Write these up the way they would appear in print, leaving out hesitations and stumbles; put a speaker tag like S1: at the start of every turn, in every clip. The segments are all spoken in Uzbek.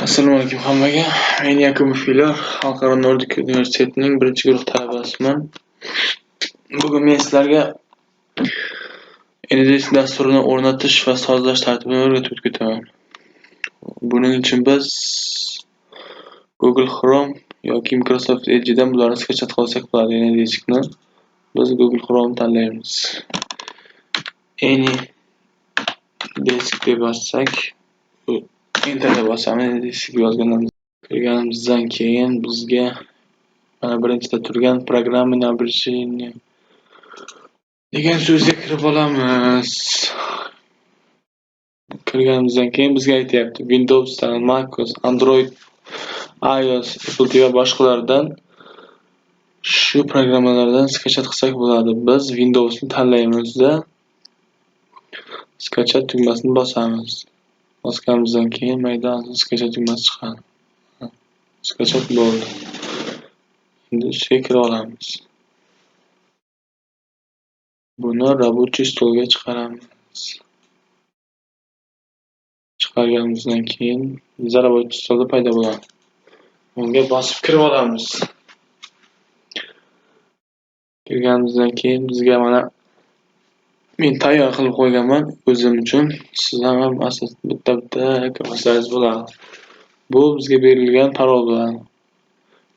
S1: Assalomu alaykum hammaga. Men Yakubov Xalqaro Nordik universitetining 1-guruh talabasiman. Bugun men sizlarga NDS dasturini o'rnatish va sozlash tartibini o'rgatib ketaman. Buning uchun biz Google Chrome yoki Microsoft Edge'dan bularni skachat qilsak bo'ladi. NDS'ni biz Google Chrome tanlaymiz. NDS'ga bossak, Enterga bosamiz. NDS'ga yozganimizdan keyin bizga mana birinchida turgan programming обращение degan so'zga kirib olamiz. Kirganimizdan keyin bizga aytayapti Windows, MacOS, Android, iOS, Apple TV va boshqalardan shu programmalardan skachat qilsak bo'ladi. Biz Windowsni tanlaymizda skachat tugmasini bosamiz. Bosganimizdan keyin mayda skachat tugmasi chiqadi. Skachat bo'ldi. Endi ishga kira olamiz. Buni рабочий stolga chiqaramiz. Chiqarganimizdan keyin bizga рабочий stolda paydo bo'ladi. Unga bosib kirib olamiz. Kirganimizdan keyin bizga mana men tayyor qilib qo'yganman o'zim uchun. Sizlar ham asosan bitta kirmasangiz bo'ladi. Bu bizga berilgan parol bo'ladi.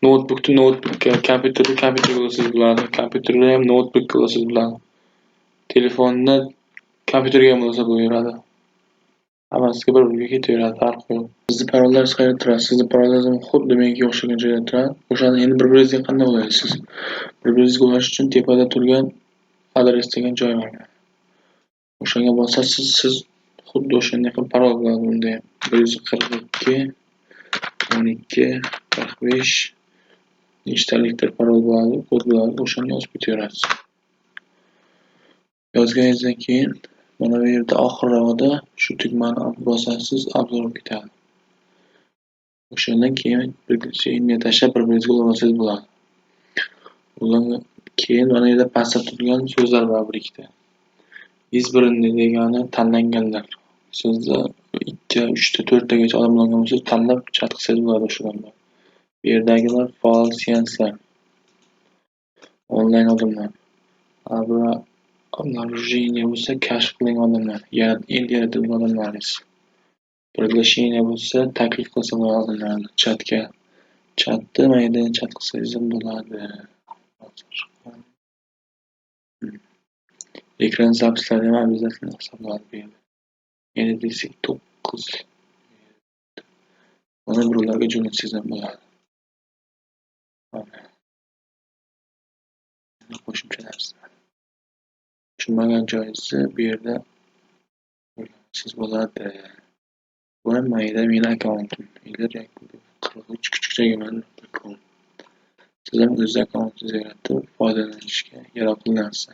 S1: Notebookni notebookka, kompyuterni kompyuterga qo'ysangiz bo'ladi. Kompyuterni ham notebookga qo'ysangiz bo'ladi. Telefonni kompyuterga ham bo'lsa bo'laveradi. Hammasiga bir-biriga ketaveradi, farqi yo'q. Sizning parollaringiz qayerda turadi? Sizning parollaringiz ham xuddi menga o'xshagan joyda turadi. O'shani endi bir-biringizga qanday ulaysiz? Bir-biringizga ulash uchun tepada turgan adres degan joy bor. O'shanga bosasiz, siz xuddi o'shanday qilib parol bo'ladi bunda ham. 142 12 45 nechtalikdir parol bo'ladi, kod bo'ladi. O'shani yozib ketaverasiz. Yozganingizdan keyin mana bu yerda oxirrog'ida shu tugmani bosasiz, obzor ketadi. O'shandan keyin birgalikda tashlab bir-biringizga ulamasangiz bo'ladi. Undan keyin mana yerda pastda turgan so'zlar bor bir ikkita. Izbrani degani tanlanganlar. Sizda 2 3 ta 4 tagacha odam bo'lgan bo'lsa, tanlab chat qilsangiz bo'ladi o'shalarni. Bu yerdagilar faol seanslar. Onlayn odamlar. Обнаружение bo'lsa kashf qilingan odamlar, endi yaratilgan odamlaringiz. Приглашение bo'lsa taklif qilsa bo'ladi odamlarni chatga. Chatni mayda chat qilsangiz ham bo'ladi. Ekran zapislari ham обязательно hisoblanadi bu yerda. Endi desak 9. Mana bularga jo'natsangiz ham bo'ladi. Mana. Qo'shimcha narsa. Tushunmagan joyingizni bu yerda siz bo'ladi. Bu ham mayda meni akkauntim. Ila 43 kichikchagiman akkaunt. Siz ham o'z akkauntingizni yaratib foydalanishga yaroqli narsa.